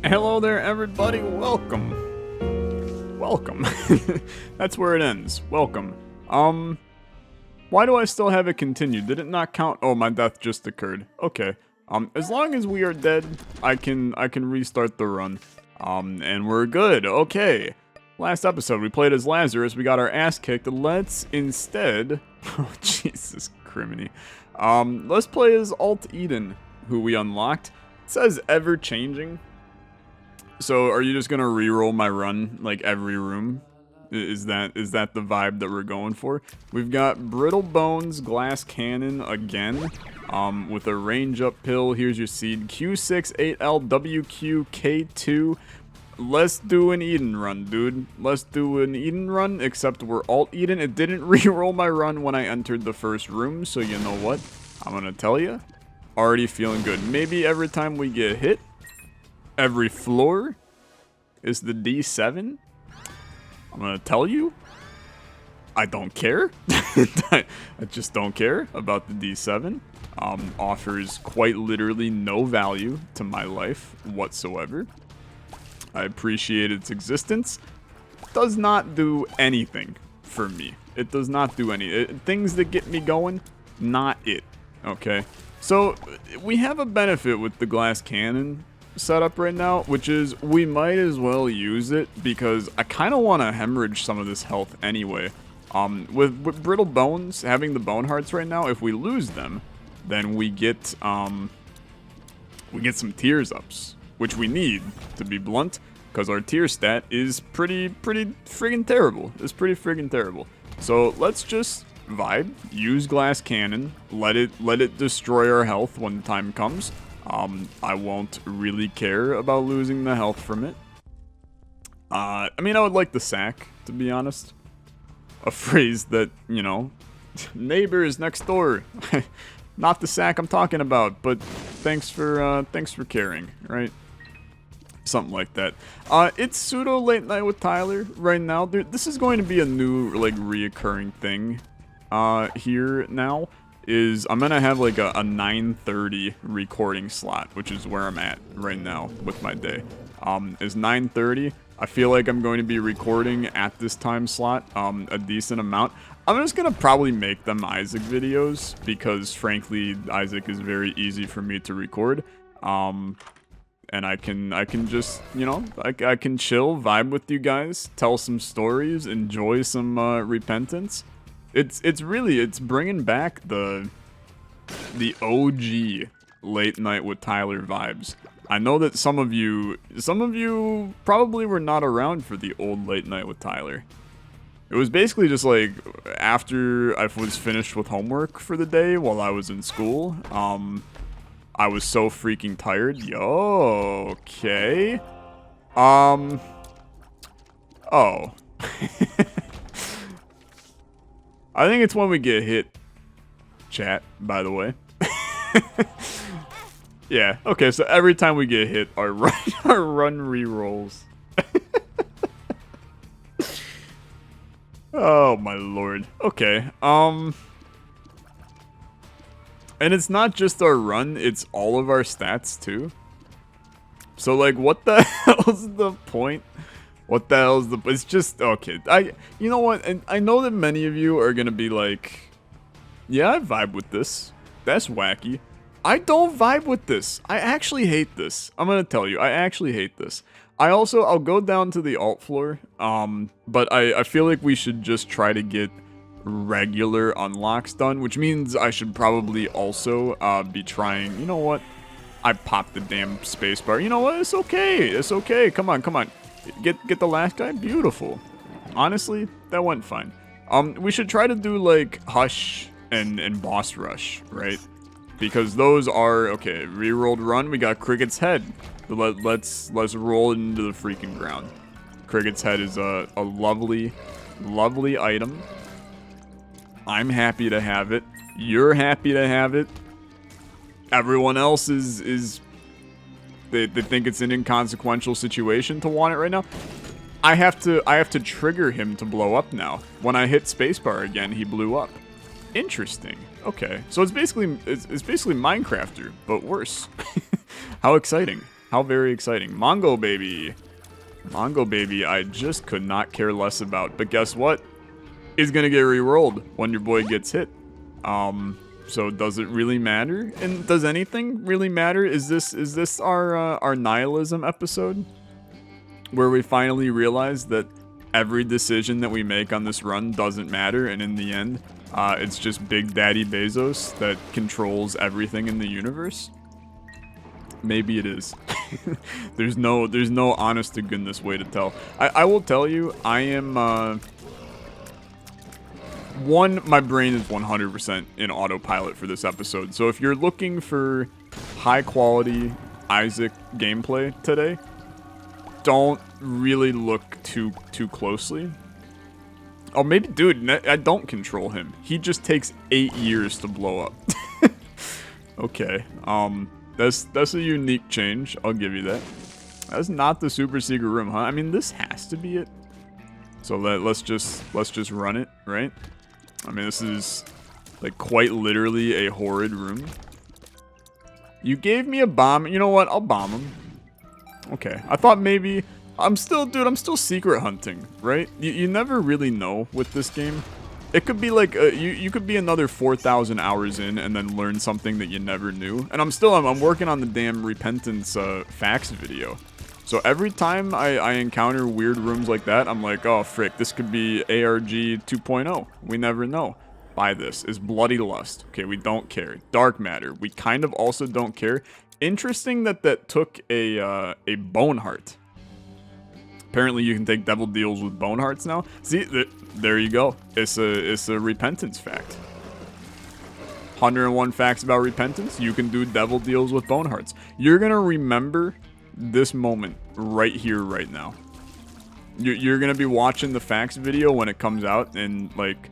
Hello there, everybody. Welcome. Welcome. That's where it ends. Welcome. Why do I still have it continued? Did it not count? Oh, my death just occurred. Okay. As long as we are dead, I can restart the run. And we're good. Okay. Last episode, we played as Lazarus. We got our ass kicked. Let's instead... Oh, Jesus criminy. Let's play as Alt Eden, who we unlocked. It says ever-changing. So, are you just gonna reroll my run, like, every room? Is that the vibe that we're going for? We've got Brittle Bones, Glass Cannon again, with a range up pill. Here's your seed. Q6, 8L, WQ, K2. Let's do an Eden run, dude. Let's do an Eden run, except we're Alt Eden. It didn't reroll my run when I entered the first room, so you know what? I'm gonna tell you. Already feeling good. Maybe every time we get hit, every floor is the D7. I'm gonna tell you, I don't care. I just don't care about the D7. Offers quite literally no value to my life whatsoever. I appreciate its existence. Does not do anything for me. It does not do any things that get me going. Not it. Okay. So we have a benefit with the glass cannon setup right now, which is we might as well use it because I kind of want to hemorrhage some of this health anyway. With brittle bones, having the bone hearts right now, if we lose them, then we get some tears ups, which we need, to be blunt, because our tier stat is pretty friggin' terrible. It's pretty friggin' terrible. So let's just vibe, use glass cannon, let it destroy our health when the time comes. I won't really care about losing the health from it. I mean, I would like the sack, to be honest. A phrase that, you know, neighbors next door. Not the sack I'm talking about, but thanks for caring, right? Something like that. It's pseudo late night with Tyler right now. This is going to be a new, like, reoccurring thing, here now. I'm gonna have like a 9:30 recording slot, which is where I'm at right now with my day. Is 9:30. I feel like I'm going to be recording at this time slot, a decent amount. I'm just gonna probably make them Isaac videos because frankly, Isaac is very easy for me to record. And I can just, you know, I can chill, vibe with you guys, tell some stories, enjoy some repentance. It's bringing back the OG late night with Tyler vibes. I know that some of you probably were not around for the old late night with Tyler. It was basically just like after I was finished with homework for the day while I was in school. I was so freaking tired. Yo, okay. Oh. I think it's when we get hit, chat, by the way. Yeah, okay, so every time we get hit, our run re-rolls. Oh my lord. Okay, and it's not just our run, it's all of our stats too. So like, what the hell's the point? What the hell is the... It's just... Okay, you know what? And I know that many of you are gonna be like... Yeah, I vibe with this. That's wacky. I don't vibe with this. I actually hate this. I'm gonna tell you. I actually hate this. I'll go down to the alt floor. But I feel like we should just try to get regular unlocks done. Which means I should probably also be trying... You know what? I popped the damn spacebar. You know what? It's okay. It's okay. Come on, come on. Get the last guy? Beautiful. Honestly, that went fine. We should try to do, like, Hush and Boss Rush, right? Because those are... Okay, rerolled run. We got Cricket's Head. Let's roll it into the freaking ground. Cricket's Head is a lovely, lovely item. I'm happy to have it. You're happy to have it. Everyone else is They think it's an inconsequential situation to want it right now. I have to trigger him to blow up now. When I hit spacebar again, he blew up. Interesting. Okay, so it's basically Minecrafter, but worse. How exciting! How very exciting. Mongo Baby. Mongo Baby, I just could not care less about. But guess what? Is gonna get re-rolled when your boy gets hit. So does it really matter? And does anything really matter? Is this our nihilism episode? Where we finally realize that every decision that we make on this run doesn't matter, and in the end, it's just Big Daddy Bezos that controls everything in the universe? Maybe it is. There's no honest to goodness way to tell. I will tell you, I am my brain is 100% in autopilot for this episode. So if you're looking for high quality Isaac gameplay today, don't really look too closely. Oh, maybe, dude, I don't control him. He just takes 8 years to blow up. Okay, that's a unique change. I'll give you that. That's not the super secret room, huh? I mean, this has to be it. So let's just run it, right? I mean, this is like quite literally a horrid room. You gave me a bomb. You know what? I'll bomb him. Okay, I thought maybe... I'm still secret hunting, right? You never really know with this game. It could be like, you could be another 4,000 hours in and then learn something that you never knew. And I'm working on the damn Repentance facts video. So every time I encounter weird rooms like that, I'm like, oh frick, this could be ARG 2.0. We never know. Buy this. Is Bloody Lust. Okay, we don't care. Dark Matter. We kind of also don't care. Interesting that took a bone heart. Apparently you can take devil deals with bone hearts now. See, there you go. It's a repentance fact. 101 facts about repentance. You can do devil deals with bone hearts. You're gonna remember this moment right here, right now. You're gonna be watching the facts video when it comes out in like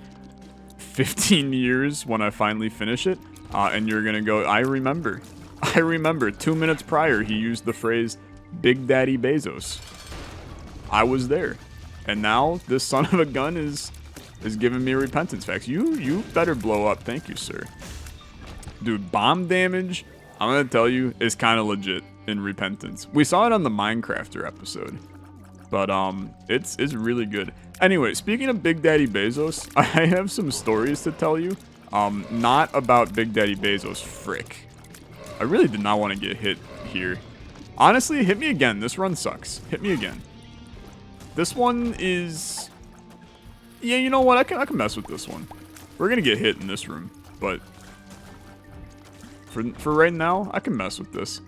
15 years when I finally finish it, and you're gonna go, I remember 2 minutes prior he used the phrase Big Daddy Bezos. I was there, and now this son of a gun is giving me repentance facts. You better blow up, thank you, sir. Dude, bomb damage, I'm gonna tell you, is kind of legit in Repentance. We saw it on the Minecrafter episode, but it's really good. Anyway, speaking of Big Daddy Bezos, I have some stories to tell you. Not about Big Daddy Bezos, frick. I really did not want to get hit here. Honestly, hit me again. This run sucks. Hit me again. This one is... Yeah, you know what? I can mess with this one. We're gonna get hit in this room, but... For right now, I can mess with this.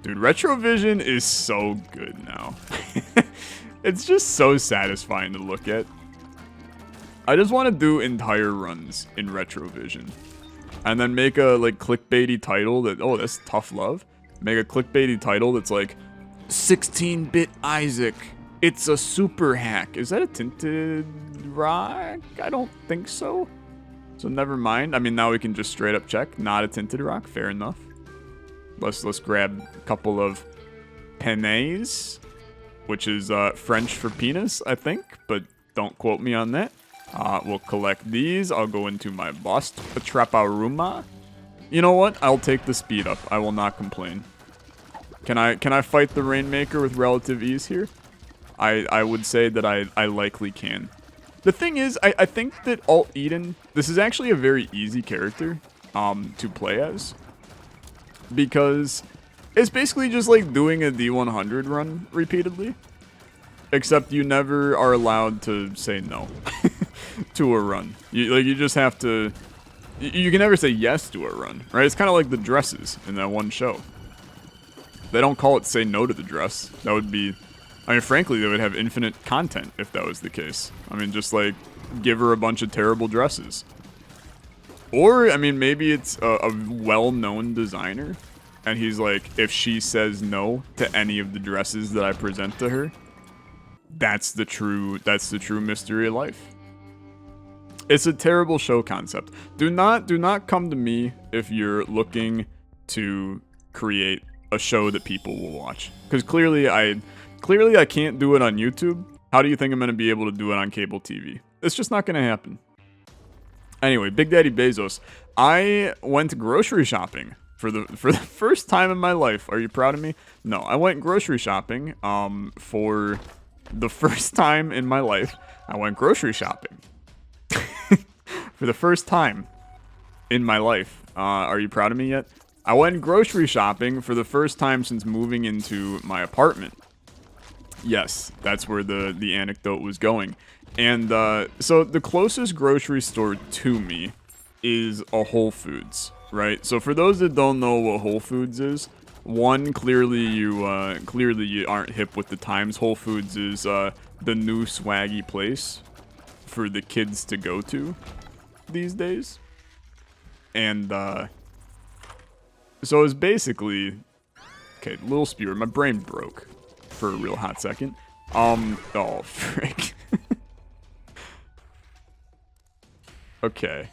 Dude, Retrovision is so good now. It's just so satisfying to look at. I just want to do entire runs in Retrovision. And then make a, like, clickbaity title that... Oh, that's tough love. Make a clickbaity title that's like... 16-bit Isaac. It's a super hack. Is that a tinted rock? I don't think so. So never mind. I mean, now we can just straight up check. Not a tinted rock. Fair enough. Let's grab a couple of pennies, which is French for penis, I think, but don't quote me on that. We'll collect these. I'll go into my bust. A traparuma. You know what? I'll take the speed up. I will not complain. Can I fight the Rainmaker with relative ease here? I would say that I likely can. The thing is, I think that Alt Eden, this is actually a very easy character to play as. Because it's basically just like doing a D100 run repeatedly. Except you never are allowed to say no to a run. You just have to... You can never say yes to a run, right? It's kind of like the dresses in that one show. They don't call it say no to the dress. That would be... I mean, frankly, they would have infinite content if that was the case. I mean, just like, give her a bunch of terrible dresses. Or, I mean, maybe it's a well-known designer, and he's like, if she says no to any of the dresses that I present to her, that's the true mystery of life. It's a terrible show concept. Do not come to me if you're looking to create a show that people will watch. Because clearly I can't do it on YouTube. How do you think I'm going to be able to do it on cable TV? It's just not going to happen. Anyway, Big Daddy Bezos. I went grocery shopping For the first time in my life. Are you proud of me? No, I went grocery shopping. For the first time in my life, I went grocery shopping. For the first time in my life. Are you proud of me yet? I went grocery shopping for the first time since moving into my apartment. Yes, that's where the anecdote was going. And so the closest grocery store to me is a Whole Foods, right? So for those that don't know what Whole Foods is, one, clearly you aren't hip with the times. Whole Foods is the new swaggy place for the kids to go to these days. And so it's basically, okay, little spewer. My brain broke for a real hot second. Oh frick. Okay.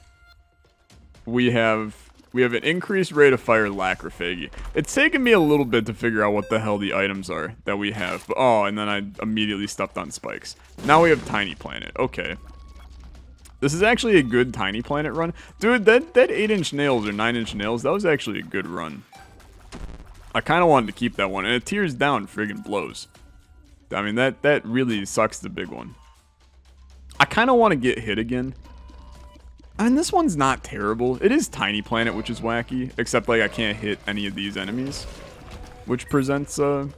We have an increased rate of fire lacrophagy. It's taken me a little bit to figure out what the hell the items are that we have. But, oh, and then I immediately stepped on spikes. Now we have Tiny Planet. Okay. This is actually a good Tiny Planet run. Dude, that 8-inch nails or 9-inch nails, that was actually a good run. I kind of wanted to keep that one. And it tears down friggin' blows. I mean, that really sucks the big one. I kind of want to get hit again. I mean, this one's not terrible. It is Tiny Planet, which is wacky. Except, like, I can't hit any of these enemies. Which presents a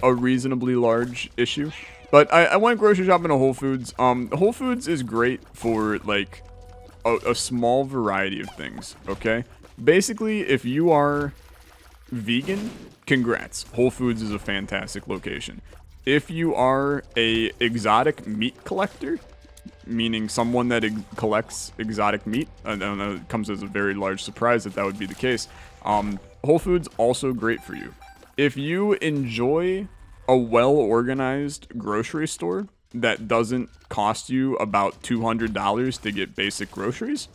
reasonably large issue. But I went grocery shopping at Whole Foods. Whole Foods is great for, like, a small variety of things, okay? Basically, if you are vegan, congrats. Whole Foods is a fantastic location. If you are a exotic meat collector, meaning someone that collects exotic meat, I don't know, it comes as a very large surprise that would be the case. Whole Foods also great for you. If you enjoy a well-organized grocery store that doesn't cost you about $200 to get basic groceries,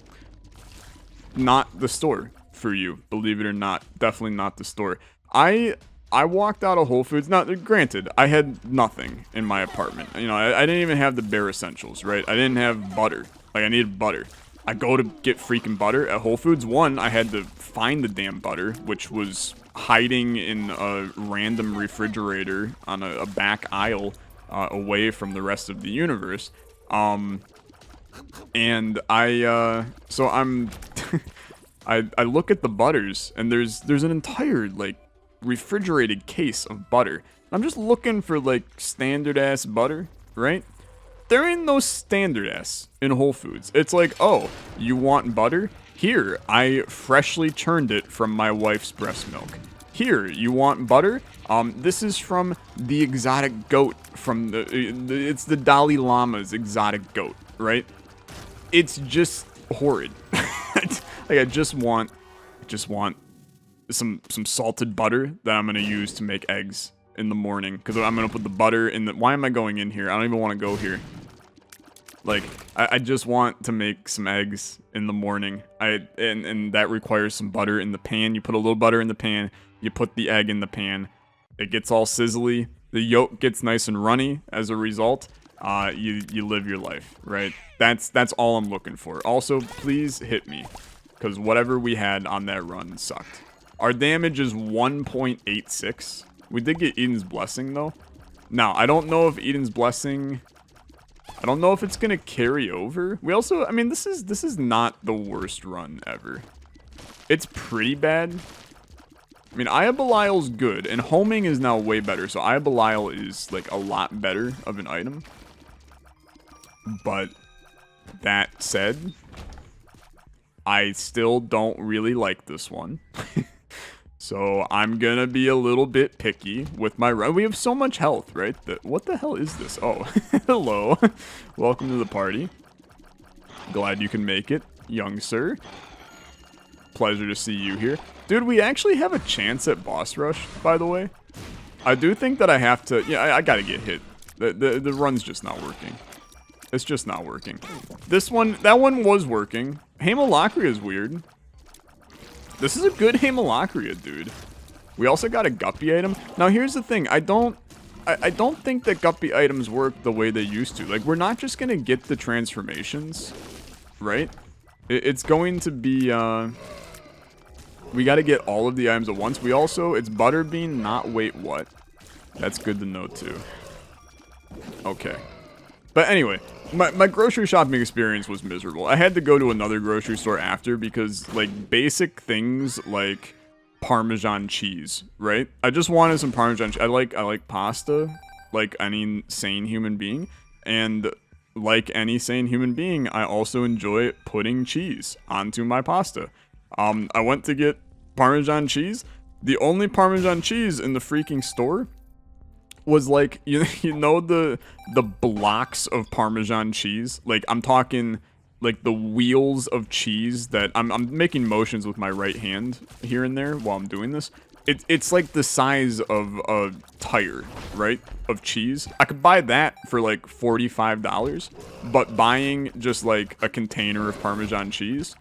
not the store for you, believe it or not. Definitely not the store. I walked out of Whole Foods. Now, granted, I had nothing in my apartment. You know, I didn't even have the bare essentials, right? I didn't have butter. Like, I needed butter. I go to get freaking butter at Whole Foods. One, I had to find the damn butter, which was hiding in a random refrigerator on a back aisle away from the rest of the universe. And so I'm... I look at the butters, and there's an entire, like, refrigerated case of butter. I'm just looking for, like, standard-ass butter, right? There ain't no standard-ass in Whole Foods. It's like, oh, you want butter? Here, I freshly churned it from my wife's breast milk. Here, you want butter? This is from the exotic goat from it's the Dalai Lama's exotic goat, right? It's just horrid. Like, I just want some salted butter that I'm gonna use to make eggs in the morning, because I'm gonna put the butter in the... Why am I going in here? I don't even want to go here. Like, I just want to make some eggs in the morning. And that requires some butter in the pan. You put a little butter in the pan, you put the egg in the pan, it gets all sizzly, the yolk gets nice and runny as a result. You live your life, right? That's all I'm looking for. Also, please hit me, because whatever we had on that run sucked. Our damage is 1.86. We did get Eden's Blessing, though. Now, I don't know if Eden's Blessing... I don't know if it's going to carry over. We also... I mean, this is not the worst run ever. It's pretty bad. I mean, Aya Belial's good, and homing is now way better. So Aya Belial is, like, a lot better of an item. But that said, I still don't really like this one. So I'm gonna be a little bit picky with my run. We have so much health, right? What the hell is this? Oh, hello. Welcome to the party. Glad you can make it, young sir. Pleasure to see you here. Dude, we actually have a chance at boss rush, by the way. I do think that I have to... Yeah, I gotta get hit. The run's just not working. It's just not working. This one... That one was working. Haemolacria is weird. This is a good Haemolacria, dude. We also got a Guppy item. Now, here's the thing. I don't think that Guppy items work the way they used to. Like, we're not just gonna get the transformations, right? It's going to be, We got to get all of the items at once. We also, it's butterbean, not wait what. That's good to know too. Okay. But anyway, my grocery shopping experience was miserable. I had to go to another grocery store after because, like, basic things like Parmesan cheese, right? I just wanted some Parmesan cheese. I like pasta, like any sane human being. And like any sane human being, I also enjoy putting cheese onto my pasta. I went to get Parmesan cheese. The only Parmesan cheese in the freaking store was like, you know the blocks of Parmesan cheese? Like, I'm talking like the wheels of cheese that I'm making motions with my right hand here and there while I'm doing this. It's like the size of a tire, right? Of cheese. I could buy that for like $45, but buying just like a container of Parmesan cheese,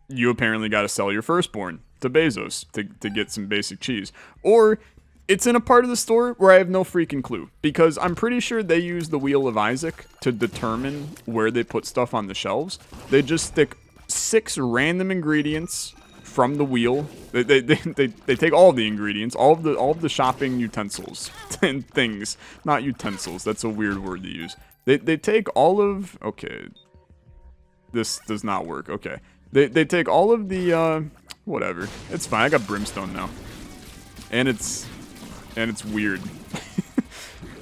you apparently got to sell your firstborn to Bezos to get some basic cheese. Or it's in a part of the store where I have no freaking clue, because I'm pretty sure they use the Wheel of Isaac to determine where they put stuff on the shelves. They just stick 6 random ingredients from the wheel. They take all of the ingredients, all of the shopping utensils and things. Not utensils, that's a weird word to use. They take all of, okay, this does not work, okay. They take all of the, whatever. It's fine, I got brimstone now. And it's weird.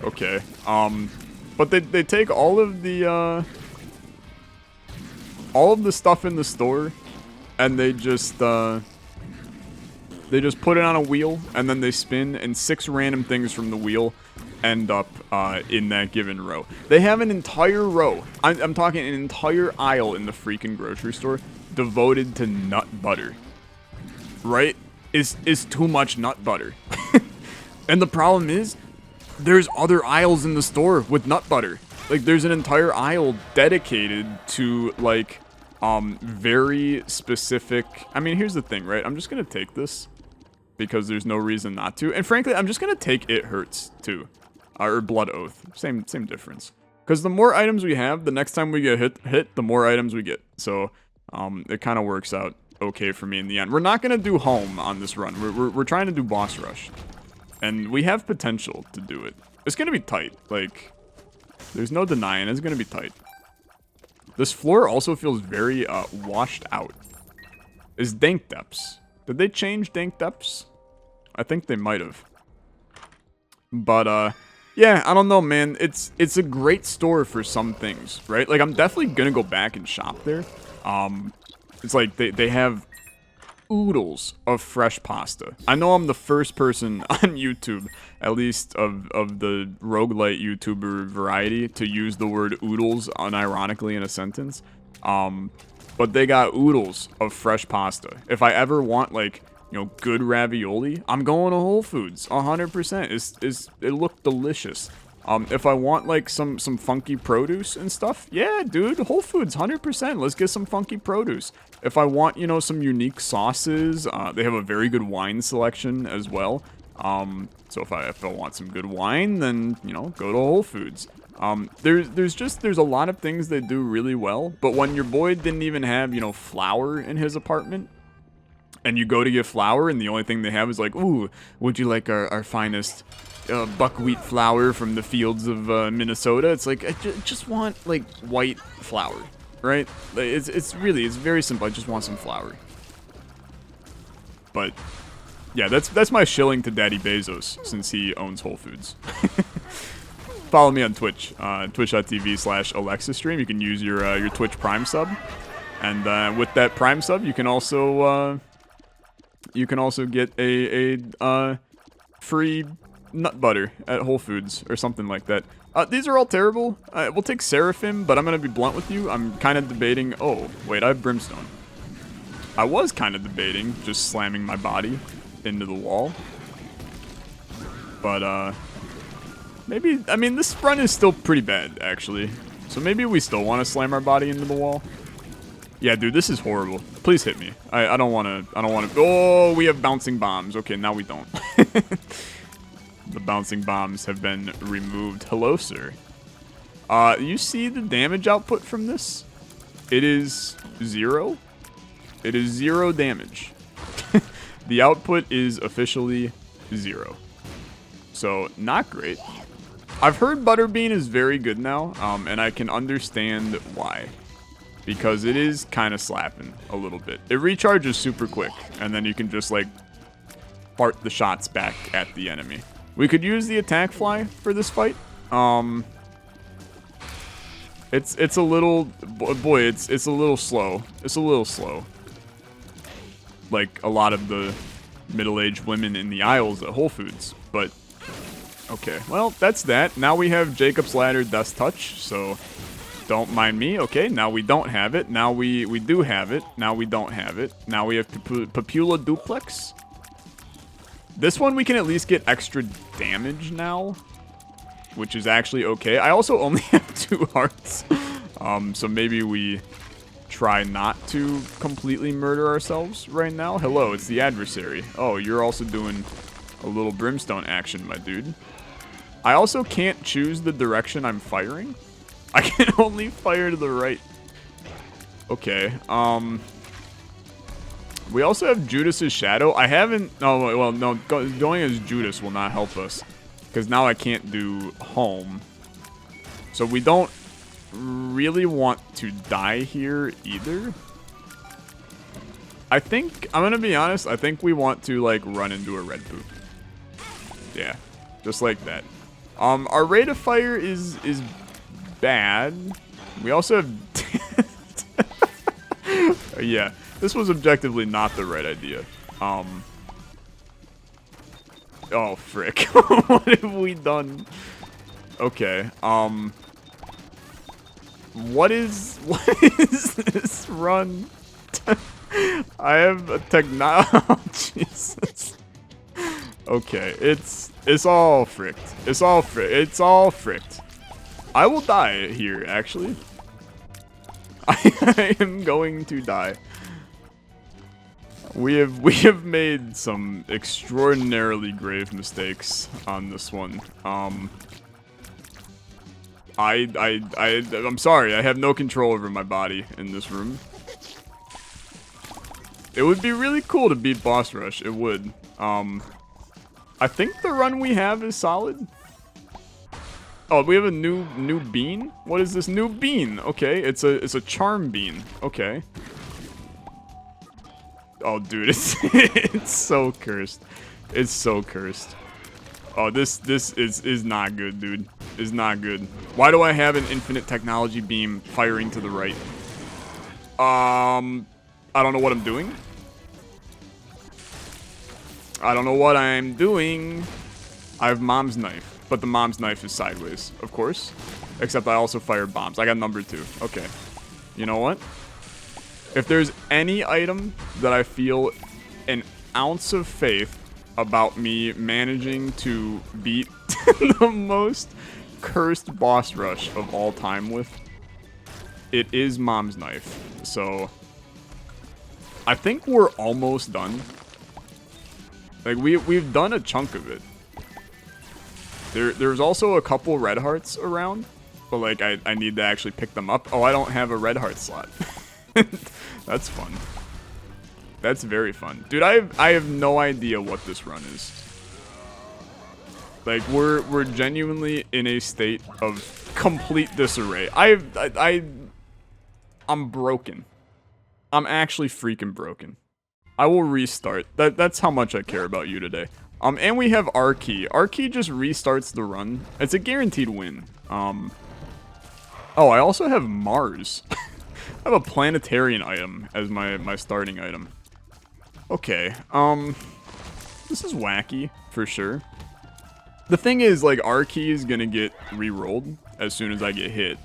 Okay. But they take all of the stuff in the store, and they just put it on a wheel, and then they spin, and 6 random things from the wheel end up in that given row. They have an entire row. I'm talking an entire aisle in the freaking grocery store devoted to nut butter. Right? Is too much nut butter. And the problem is, there's other aisles in the store with nut butter. Like, there's an entire aisle dedicated to, like, very specific... I mean, here's the thing, right? I'm just gonna take this, because there's no reason not to. And frankly, I'm just gonna take It Hurts, too. Or Blood Oath. Same difference. Because the more items we have, the next time we get hit, the more items we get. So, it kind of works out okay for me in the end. We're not gonna do home on this run. We're trying to do boss rush. And we have potential to do it. It's gonna be tight. Like, there's no denying it's gonna be tight. This floor also feels very washed out. Is Dank Depths. Did they change Dank Depths? I think they might have. But yeah, I don't know, man. It's a great store for some things, right? Like, I'm definitely gonna go back and shop there. It's like they have oodles of fresh pasta. I know I'm the first person on YouTube, at least of the roguelite YouTuber variety, to use the word oodles unironically in a sentence. But they got oodles of fresh pasta. If I ever want, like, you know, good ravioli, I'm going to Whole Foods 100%. It looked delicious. If I want, like, some funky produce and stuff, yeah, dude, Whole Foods, 100%. Let's get some funky produce. If I want, you know, some unique sauces, they have a very good wine selection as well. So if I want some good wine, then, you know, go to Whole Foods. There's a lot of things they do really well, but when your boy didn't even have, you know, flour in his apartment, and you go to get flour, and the only thing they have is like, ooh, would you like our finest buckwheat flour from the fields of Minnesota? It's like, I just want, like, white flour, right? Like, it's very simple. I just want some flour. But yeah, that's my shilling to Daddy Bezos, since he owns Whole Foods. Follow me on Twitch, twitch.tv/Olexa stream. You can use your Twitch Prime sub, and with that Prime sub, you can also get a free nut butter at Whole Foods or something like that. These are all terrible. We'll take Seraphim, but I'm gonna be blunt with you. I'm kind of debating. Oh wait, I have Brimstone. I was kind of debating just slamming my body into the wall, but maybe. I mean, this run is still pretty bad actually. So maybe we still want to slam our body into the wall. Yeah, dude, this is horrible. Please hit me. I don't want to. Oh, we have bouncing bombs. Okay, now we don't. The bouncing bombs have been removed. Hello, sir. You see the damage output from this? It is 0. It is 0 damage. The output is officially 0. So, not great. I've heard Butterbean is very good now, and I can understand why. Because it is kind of slapping a little bit. It recharges super quick, and then you can just, like, fart the shots back at the enemy. We could use the attack fly for this fight. It's a little, boy, it's a little slow. It's a little slow. Like a lot of the middle-aged women in the aisles at Whole Foods, but okay. Well, that's that. Now we have Jacob's Ladder Death Touch, so don't mind me. Okay, now we don't have it. Now we do have it. Now we don't have it. Now we have Papula Duplex. This one we can at least get extra damage now, which is actually okay. I also only have 2 hearts, so maybe we try not to completely murder ourselves right now. Hello, it's the adversary. Oh, you're also doing a little brimstone action, my dude. I also can't choose the direction I'm firing. I can only fire to the right. Okay, we also have Judas's Shadow. I haven't... Oh, well, no. Going as Judas will not help us. Because now I can't do home. So we don't really want to die here either. I think... I'm going to be honest. I think we want to, like, run into a red poop. Yeah. Just like that. Our rate of fire is bad. We also have... yeah. This was objectively not the right idea. Oh, frick. What have we done? Okay, What is this run? I have a oh, Jesus. Okay, it's all fricked. It's all fricked. I will die here, actually. I am going to die. We have made some extraordinarily grave mistakes on this one. I'm sorry. I have no control over my body in this room. It would be really cool to beat Boss Rush. It would. I think the run we have is solid. Oh, we have a new bean? What is this new bean? Okay, it's a charm bean. Okay. Oh, dude, it's so cursed. It's so cursed. Oh, this is not good, dude. Is not good. Why do I have an infinite technology beam firing to the right? I don't know what I'm doing. I don't know what I'm doing. I have Mom's Knife, but the Mom's Knife is sideways, of course. Except I also fired bombs. I got number 2. Okay. You know what? If there's any item that I feel an ounce of faith about me managing to beat the most cursed boss rush of all time with, it is Mom's Knife. So, I think we're almost done. Like, we've done a chunk of it. There's also a couple red hearts around, but, like, I need to actually pick them up. Oh, I don't have a red heart slot. That's fun. That's very fun. Dude, I have no idea what this run is. Like, we're genuinely in a state of complete disarray. I'm broken. I'm actually freaking broken. I will restart. That's how much I care about you today. And we have R key. R key just restarts the run. It's a guaranteed win. Oh, I also have Mars. I have a planetarian item as my starting item. Okay, this is wacky, for sure. The thing is, like, R key is gonna get re-rolled as soon as I get hit.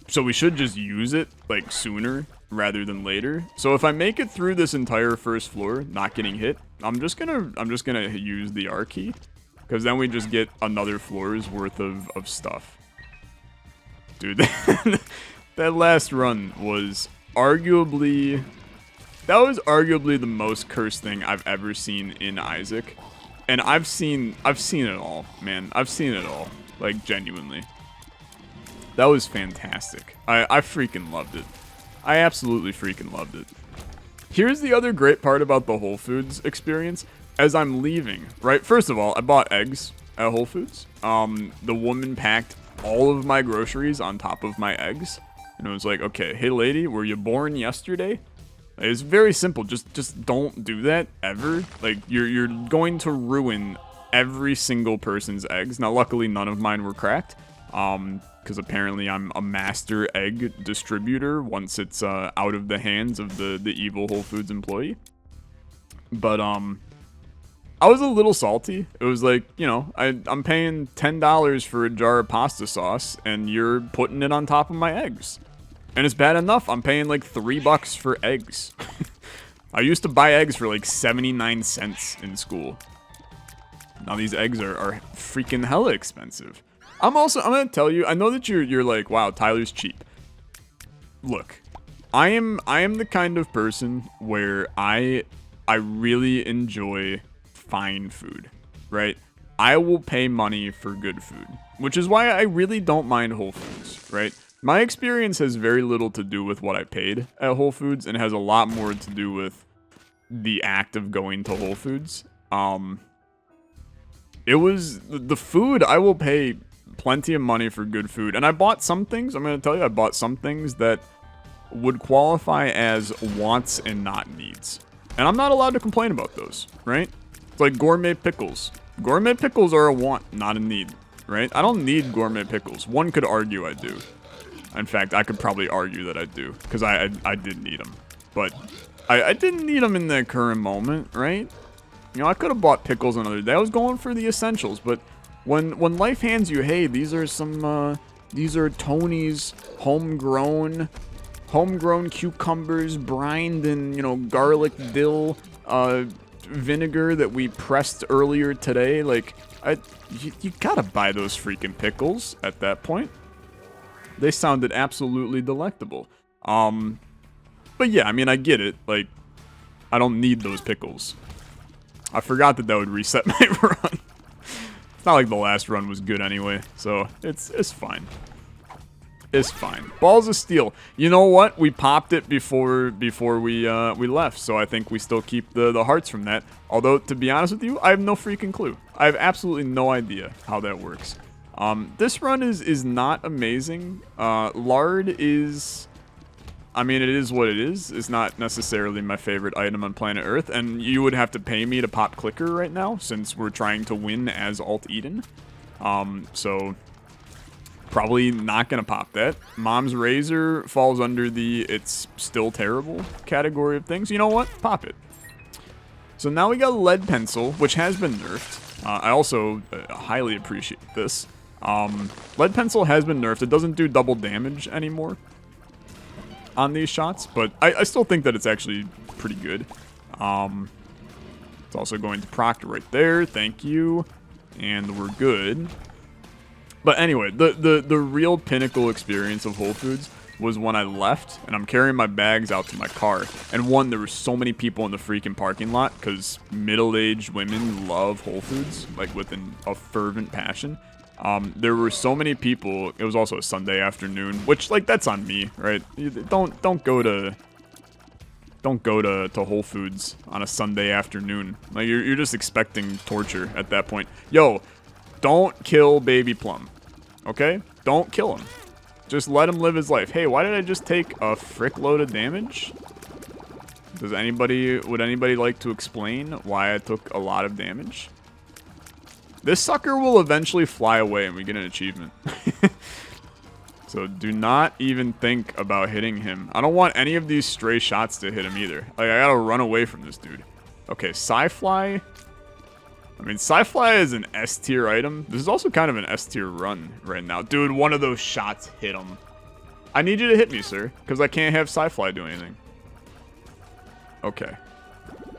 So we should just use it, like, sooner rather than later. So if I make it through this entire first floor, not getting hit, I'm just gonna use the R key. Because then we just get another floor's worth of stuff. Dude, that last run was arguably... That was arguably the most cursed thing I've ever seen in Isaac. And I've seen it all, man. I've seen it all. Like, genuinely. That was fantastic. I freaking loved it. I absolutely freaking loved it. Here's the other great part about the Whole Foods experience. As I'm leaving, right? First of all, I bought eggs at Whole Foods. The woman packed all of my groceries on top of my eggs. And it was like, okay, hey lady, were you born yesterday? It's very simple. Just don't do that ever. Like you're going to ruin every single person's eggs. Now, luckily, none of mine were cracked. Because apparently I'm a master egg distributor once it's out of the hands of the evil Whole Foods employee. But I was a little salty. It was like, you know, I'm paying $10 for a jar of pasta sauce, and you're putting it on top of my eggs. And it's bad enough. I'm paying like $3 for eggs. I used to buy eggs for like 79 cents in school. Now these eggs are freaking hella expensive. I'm gonna tell you, I know that you're like, wow, Tyler's cheap. Look, I am the kind of person where I really enjoy fine food, right? I will pay money for good food, which is why I really don't mind Whole Foods, right? My experience has very little to do with what I paid at Whole Foods and has a lot more to do with the act of going to Whole Foods. It was the food. I will pay plenty of money for good food. And I bought some things, I'm going to tell you, I bought some things that would qualify as wants and not needs. And I'm not allowed to complain about those, right? It's like gourmet pickles. Gourmet pickles are a want, not a need, right? I don't need gourmet pickles. One could argue I do. In fact, I could probably argue that I do, because I did need them. But I didn't need them in the current moment, right? You know, I could have bought pickles another day. I was going for the essentials, but when life hands you, hey, these are Tony's homegrown cucumbers brined in, you know, garlic dill vinegar that we pressed earlier today. Like, you gotta buy those freaking pickles at that point. They sounded absolutely delectable. But yeah, I mean, I get it. Like, I don't need those pickles. I forgot that would reset my run. It's not like the last run was good anyway, so it's fine. It's fine. Balls of Steel. You know what? We popped it before we left, so I think we still keep the hearts from that. Although, to be honest with you, I have no freaking clue. I have absolutely no idea how that works. This run is not amazing. Lard is... I mean, it is what it is. It's not necessarily my favorite item on planet Earth, and you would have to pay me to pop Clicker right now, since we're trying to win as Alt Eden. So... probably not gonna pop that. Mom's Razor falls under the it's still terrible category of things. You know what? Pop it. So now we got Lead Pencil, which has been nerfed. I also highly appreciate this. Lead Pencil has been nerfed. It doesn't do double damage anymore on these shots, but I still think that it's actually pretty good. It's also going to proc right there. Thank you. And we're good. But anyway, the real pinnacle experience of Whole Foods was when I left, and I'm carrying my bags out to my car. And one, there were so many people in the freaking parking lot, because middle-aged women love Whole Foods, like with a fervent passion. There were so many people. It was also a Sunday afternoon, which, like, that's on me, right? Don't go to Whole Foods on a Sunday afternoon. Like, you're just expecting torture at that point. Yo, don't kill Baby Plum, okay? Don't kill him. Just let him live his life. Hey, why did I just take a frick load of damage? Would anybody like to explain why I took a lot of damage? This sucker will eventually fly away and we get an achievement. So do not even think about hitting him. I don't want any of these stray shots to hit him either. Like, I gotta run away from this dude. Okay, Sci-Fly. I mean, Sci-Fly is an S tier item. This is also kind of an S tier run right now. Dude, one of those shots hit him. I need you to hit me, sir, because I can't have Sci-Fly do anything. Okay.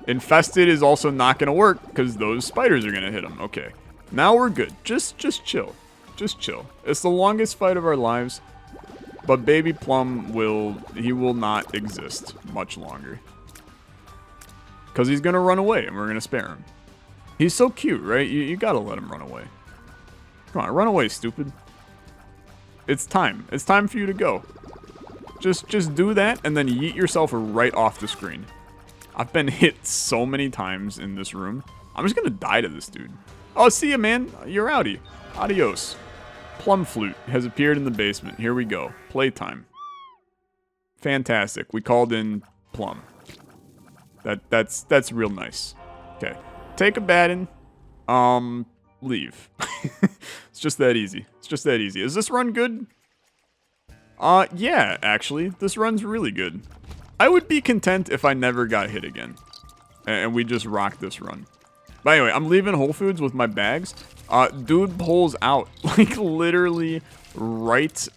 Infested is also not going to work because those spiders are going to hit him. Okay. Now we're good. Just chill. Just chill. It's the longest fight of our lives, but Baby Plum will not exist much longer. Because he's going to run away and we're going to spare him. He's so cute, right? You gotta let him run away. Come on, run away, stupid. It's time. It's time for you to go. Just do that and then yeet yourself right off the screen. I've been hit so many times in this room. I'm just gonna die to this dude. Oh, see ya, man. You're outie. Adios. Plum flute has appeared in the basement. Here we go. Playtime. Fantastic. We called in Plum. That's real nice. Okay. Take a baton. Leave. It's just that easy. It's just that easy. Is this run good? Yeah, actually. This run's really good. I would be content if I never got hit again. And we just rocked this run. But anyway, I'm leaving Whole Foods with my bags. Dude pulls out, like, literally right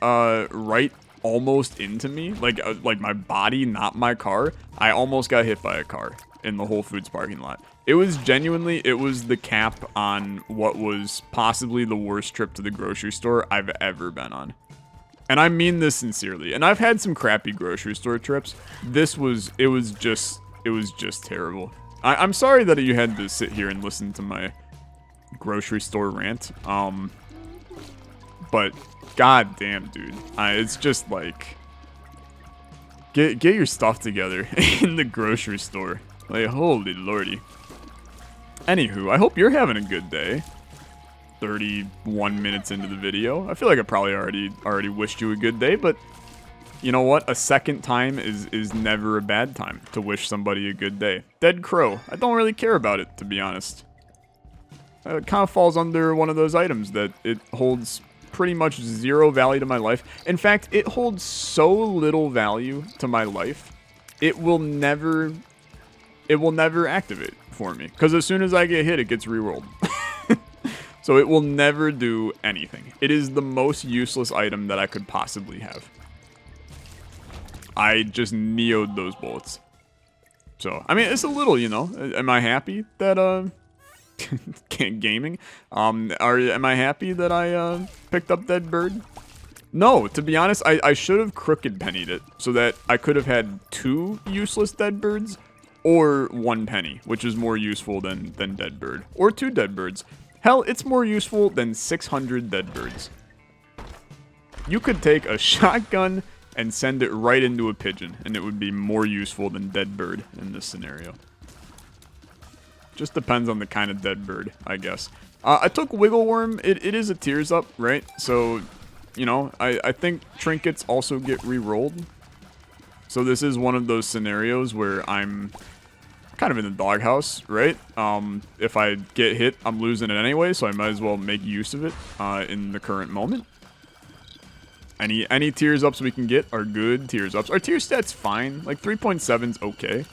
almost into me. Like my body, not my car. I almost got hit by a car in the Whole Foods parking lot. It was the cap on what was possibly the worst trip to the grocery store I've ever been on. And I mean this sincerely. And I've had some crappy grocery store trips. It was just terrible. I'm sorry that you had to sit here and listen to my grocery store rant. But goddamn, dude, it's just like get your stuff together in the grocery store. Like, holy lordy. Anywho, I hope you're having a good day. 31 minutes into the video. I feel like I probably already wished you a good day, but you know what? A second time is never a bad time to wish somebody a good day. Dead crow. I don't really care about it, to be honest. It kind of falls under one of those items that it holds pretty much zero value to my life. In fact, it holds so little value to my life, it will never activate for me. Because as soon as I get hit, it gets rerolled. So it will never do anything. It is the most useless item that I could possibly have. I just neoed those bullets. So, I mean, it's a little, you know. Am I happy that, gaming? Am I happy that I, picked up that bird? No, to be honest, I should have crooked pennied it so that I could have had 2 useless dead birds or 1 penny, which is more useful than dead bird. Or 2 dead birds. Hell, it's more useful than 600 dead birds. You could take a shotgun and send it right into a pigeon, and it would be more useful than dead bird in this scenario. Just depends on the kind of dead bird, I guess. I took Wiggle Worm. It is a tears up, right? So, you know, I think trinkets also get re-rolled. So this is one of those scenarios where I'm kind of in the doghouse, right? If I get hit, I'm losing it anyway, so I might as well make use of it in the current moment. Any tears ups we can get are good tears ups. Our tear stat's fine. Like 3.7's okay.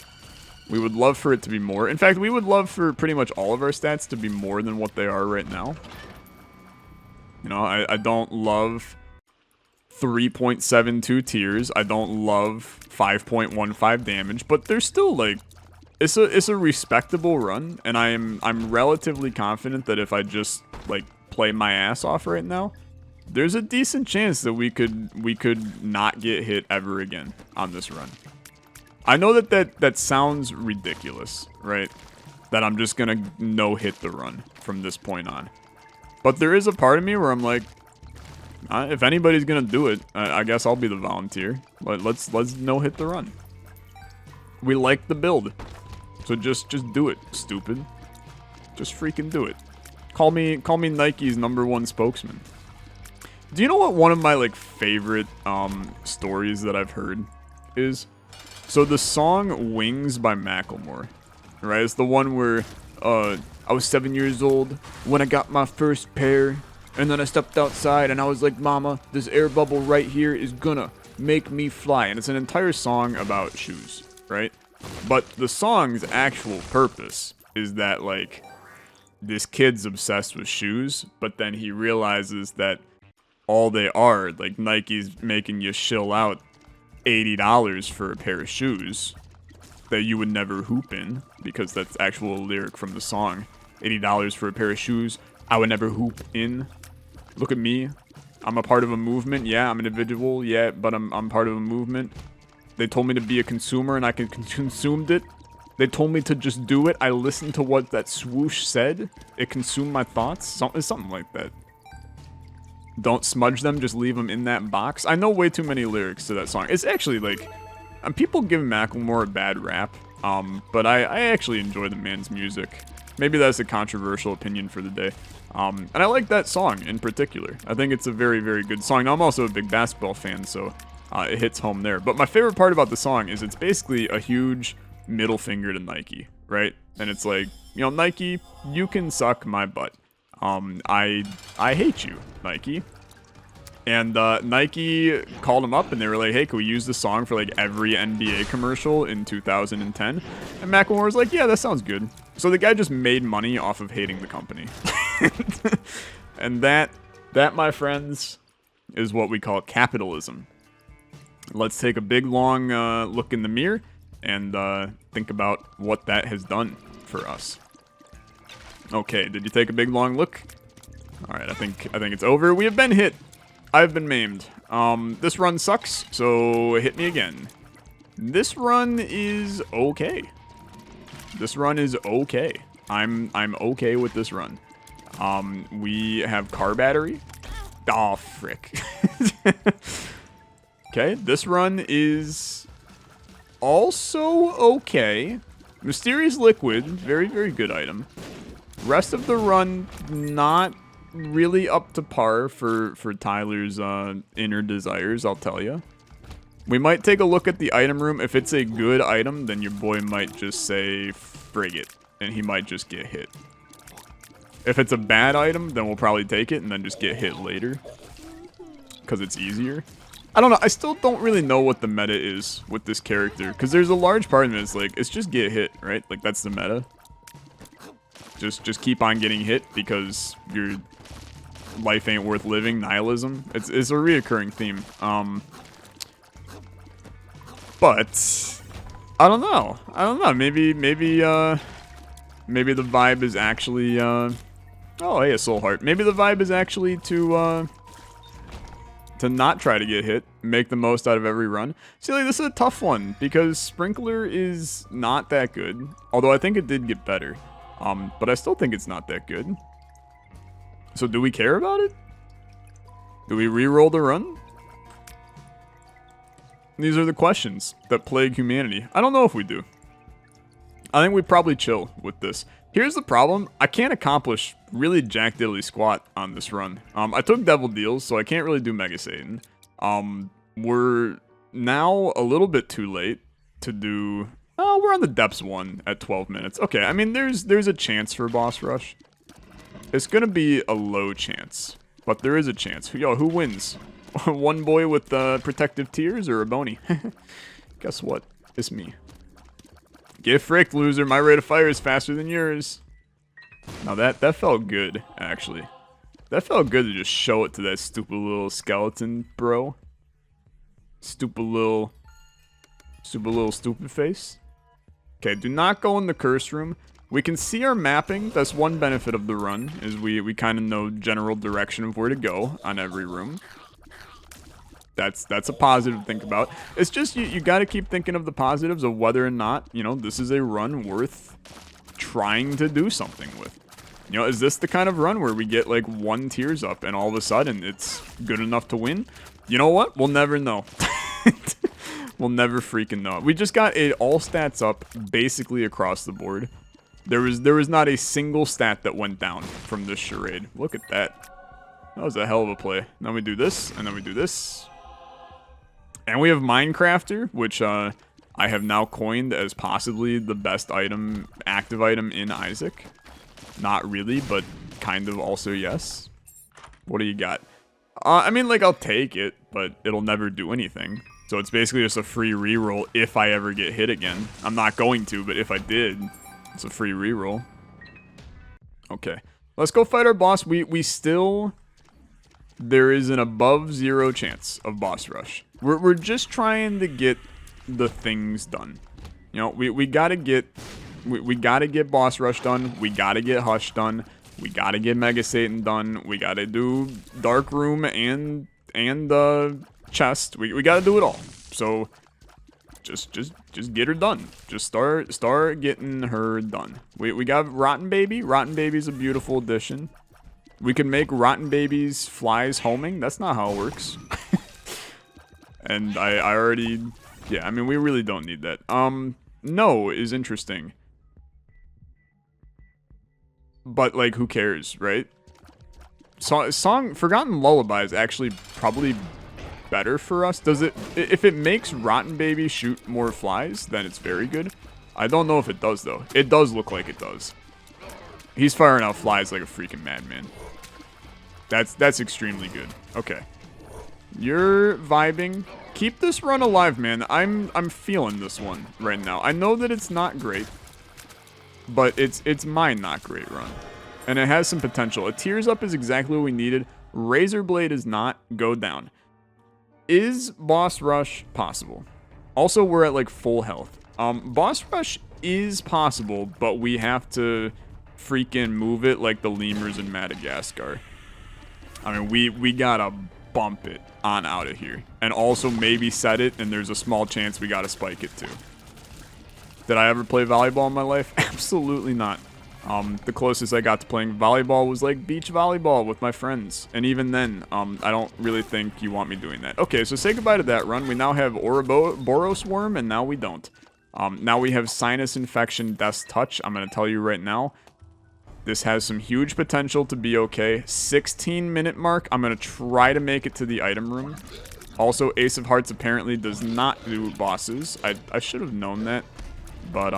We would love for it to be more. In fact, we would love for pretty much all of our stats to be more than what they are right now. You know, I don't love 3.72 tears. I don't love 5.15 damage, but they're still like it's a respectable run, and I'm relatively confident that if I just like play my ass off right now, there's a decent chance that we could not get hit ever again on this run. I know that sounds ridiculous, right? That I'm just gonna no-hit the run from this point on. But there is a part of me where I'm like, if anybody's gonna do it, I guess I'll be the volunteer. Let's no-hit the run. We like the build, so just do it, stupid. Just freaking do it. Call me Nike's #1 spokesman. Do you know what one of my like favorite stories that I've heard is? So the song Wings by Macklemore, right? It's the one where I was 7 years old when I got my first pair, and then I stepped outside and I was like, Mama, this air bubble right here is gonna make me fly. And it's an entire song about shoes, right? But the song's actual purpose is that like this kid's obsessed with shoes, but then he realizes that all they are, like Nike's making you shill out $80 for a pair of shoes that you would never hoop in, because that's actual lyric from the song. $80 for a pair of shoes I would never hoop in. Look at me. I'm a part of a movement. Yeah, I'm an individual. Yeah, but I'm part of a movement. They told me to be a consumer and I consumed it. They told me to just do it. I listened to what that swoosh said. It consumed my thoughts. Something like that. Don't smudge them, just leave them in that box. I know way too many lyrics to that song. It's actually like, people give Macklemore a bad rap But I actually enjoy the man's music. Maybe that's a controversial opinion for the day. And I like that song in particular. I think it's a very, very good song. Now, I'm also a big basketball fan, so it hits home there. But my favorite part about the song is it's basically a huge middle finger to Nike, right? And it's like, you know, Nike, you can suck my butt. I hate you, Nike. And Nike called him up and they were like, hey, can we use this song for like every NBA commercial in 2010? And Macklemore was like, yeah, that sounds good. So the guy just made money off of hating the company. And that, my friends, is what we call capitalism. Let's take a big, long look in the mirror and think about what that has done for us. Okay, did you take a big, long look? All right, I think it's over. We have been hit. I've been maimed. This run sucks, so hit me again. This run is okay. This run is okay. I'm okay with this run. We have car battery. Aw, frick. Okay, this run is also okay. Mysterious liquid, very, very good item. Rest of the run, not really up to par for Tyler's inner desires, I'll tell you. We might take a look at the item room. If it's a good item, then your boy might just say, frig it, and he might just get hit. If it's a bad item, then we'll probably take it and then just get hit later. Because it's easier. I don't know, I still don't really know what the meta is with this character. Because there's a large part of me that's like, it's just get hit, right? Like, that's the meta. Just keep on getting hit because your life ain't worth living. Nihilism. It's a reoccurring theme. But I don't know. Maybe the vibe is actually oh hey, a soul heart. Maybe the vibe is actually to not try to get hit, make the most out of every run. See, like, this is a tough one because Sprinkler is not that good. Although I think it did get better. But I still think it's not that good. So do we care about it? Do we re-roll the run? These are the questions that plague humanity. I don't know if we do. I think we probably chill with this. Here's the problem. I can't accomplish really jack diddly squat on this run. I took Devil Deals, so I can't really do Mega Satan. We're now a little bit too late to do... Oh, we're on the depths 1 at 12 minutes. Okay, I mean, there's a chance for boss rush. It's gonna be a low chance, but there is a chance. Yo, who wins? One boy with protective tears or a bony? Guess what? It's me. Get fricked, loser. My rate of fire is faster than yours. Now that felt good, actually. That felt good to just show it to that stupid little skeleton, bro. Stupid little stupid face. Okay, do not go in the curse room. We can see our mapping. That's one benefit of the run, is we kind of know general direction of where to go on every room. That's a positive to think about. It's just you got to keep thinking of the positives of whether or not, you know, this is a run worth trying to do something with. You know, is this the kind of run where we get like 1 tears up and all of a sudden it's good enough to win? You know what? We'll never know. We'll never freaking know. We just got all stats up basically across the board. There was not a single stat that went down from this charade. Look at that. That was a hell of a play. Then we do this, and then we do this. And we have Minecrafter, which I have now coined as possibly the best item, active item in Isaac. Not really, but kind of also yes. What do you got? I mean, like, I'll take it, but it'll never do anything. So it's basically just a free reroll if I ever get hit again. I'm not going to, but if I did, it's a free reroll. Okay. Let's go fight our boss. We still... There is an above 0 chance of boss rush. We're just trying to get the things done. You know, we gotta get... We gotta get boss rush done. We gotta get hush done. We gotta get Mega Satan done. We gotta do Dark Room and chest. We gotta do it all. So just get her done. Just start getting her done. We got Rotten Baby. Rotten Baby's a beautiful addition. We can make Rotten Baby's flies homing. That's not how it works. And I already... Yeah, I mean, we really don't need that. no is interesting. But, like, who cares, right? Song Forgotten Lullaby is actually probably better for us. Does it... If it makes Rotten Baby shoot more flies, then it's very good. I don't know if it does, though. It does look like it does. He's firing out flies like a freaking madman. That's extremely good. Okay. You're vibing. Keep this run alive, man. I'm feeling this one right now. I know that it's not great, but it's my not great run. And it has some potential. A Tears Up is exactly what we needed. Razor Blade is not. Go down. Is Boss Rush possible? Also, we're at like full health. Boss Rush is possible, but we have to freaking move it like the lemurs in Madagascar. I mean, we gotta bump it on out of here. And also maybe set it, and there's a small chance we gotta spike it too. Did I ever play volleyball in my life? Absolutely not. The closest I got to playing volleyball was like beach volleyball with my friends. And even then, I don't really think you want me doing that. Okay, so say goodbye to that run. We now have Ouroboros Worm, and now we don't. Now we have Sinus Infection, Death's Touch. I'm going to tell you right now, this has some huge potential to be okay. 16-minute mark. I'm going to try to make it to the item room. Also, Ace of Hearts apparently does not do bosses. I should have known that. But,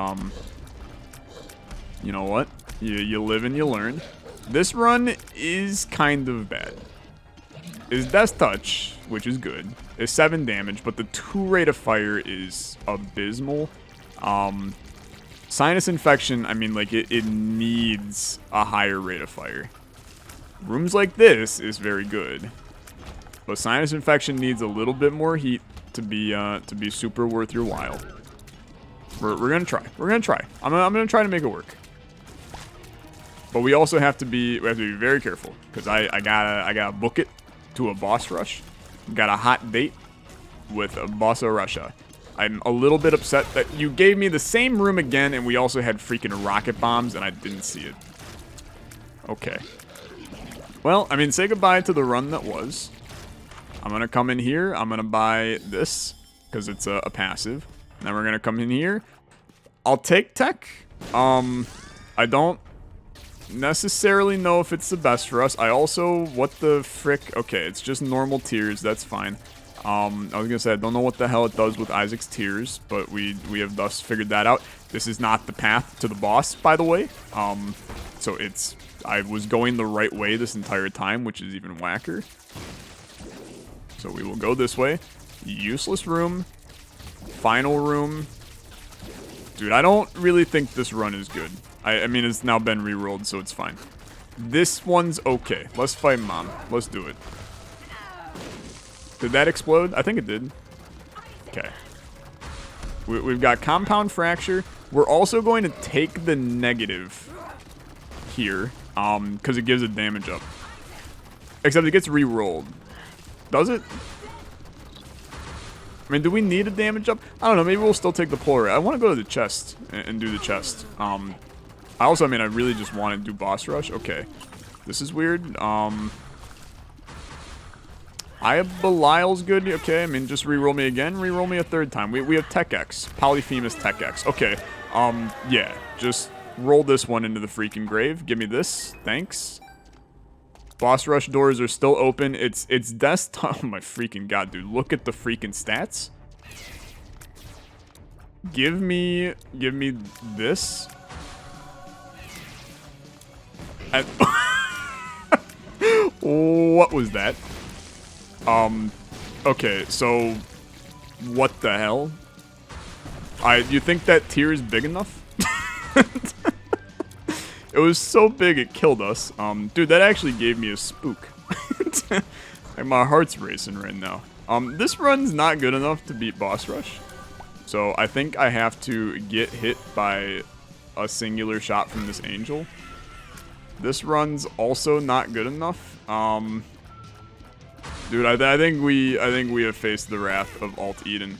you know what? You live and you learn. This run is kind of bad. Is Death's Touch, which is good, is 7 damage, but the 2 rate of fire is abysmal. Sinus Infection, I mean, like, it needs a higher rate of fire. Rooms like this is very good. But Sinus Infection needs a little bit more heat to be super worth your while. We're gonna try. We're gonna try. I'm gonna try to make it work. But we also have to be very careful, because I gotta book it to a boss rush. Got a hot date with a boss of Russia. I'm a little bit upset that you gave me the same room again, and we also had freaking rocket bombs, and I didn't see it. Okay. Well, I mean, say goodbye to the run that was. I'm gonna come in here. I'm gonna buy this, because it's a passive. And then we're gonna come in here. I'll take tech. I don't necessarily know if it's the best for us. I also, what the frick? Okay, it's just normal tears. That's fine. I was gonna say I don't know what the hell it does with Isaac's tears, but we have thus figured that out. This is not the path to the boss, by the way. So I was going the right way this entire time, which is even whacker. So we will go this way. Useless room. Final room. Dude, I don't really think this run is good. I mean, it's now been re-rolled, so it's fine. This one's okay. Let's fight Mom. Let's do it. Did that explode? I think it did. Okay. We've got Compound Fracture. We're also going to take the negative here, because it gives it damage up. Except it gets re-rolled. Does it? I mean, do we need a damage up? I don't know. Maybe we'll still take the polar. I want to go to the chest and do the chest. I mean, I really just want to do boss rush. Okay. This is weird. I have Belial's good. Okay, I mean, just re-roll me again. Re-roll me a third time. We have Tech X. Polyphemus Tech X. Okay. Yeah. Just roll this one into the freaking grave. Give me this. Thanks. Boss rush doors are still open. It's desktop. Oh my freaking god, dude. Look at the freaking stats. Give me this. And what was that? Okay, so what the hell? You think that tier is big enough? It was so big it killed us. Dude, that actually gave me a spook. Like, my heart's racing right now. This run's not good enough to beat boss rush. So I think I have to get hit by a singular shot from this angel. This run's also not good enough. Dude, I think we have faced the wrath of Alt Eden.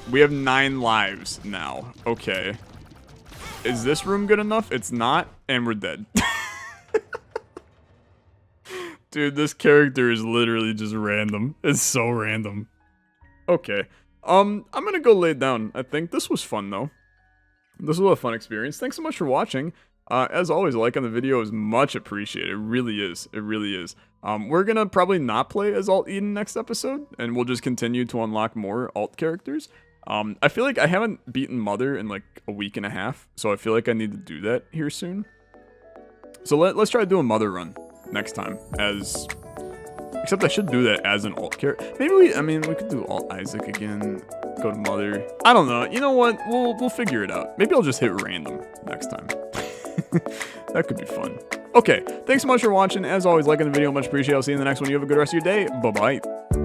We have 9 lives now. Okay. Is this room good enough? It's not, and we're dead. Dude, this character is literally just random. It's so random. Okay. I'm gonna go lay down. I think this was fun, though. This was a fun experience. Thanks so much for watching. As always, a like on the video is much appreciated. It really is. It really is. We're gonna probably not play as Alt Eden next episode, and we'll just continue to unlock more alt characters. I feel like I haven't beaten Mother in like a week and a half, so I feel like I need to do that here soon. So let's try to do a Mother run next time as... Except I should do that as an alt character. Maybe we could do Alt Isaac again, go to Mother. I don't know. You know what? We'll figure it out. Maybe I'll just hit random next time. That could be fun. Okay, thanks so much for watching. As always, liking the video, much appreciated. I'll see you in the next one. You have a good rest of your day. Bye-bye.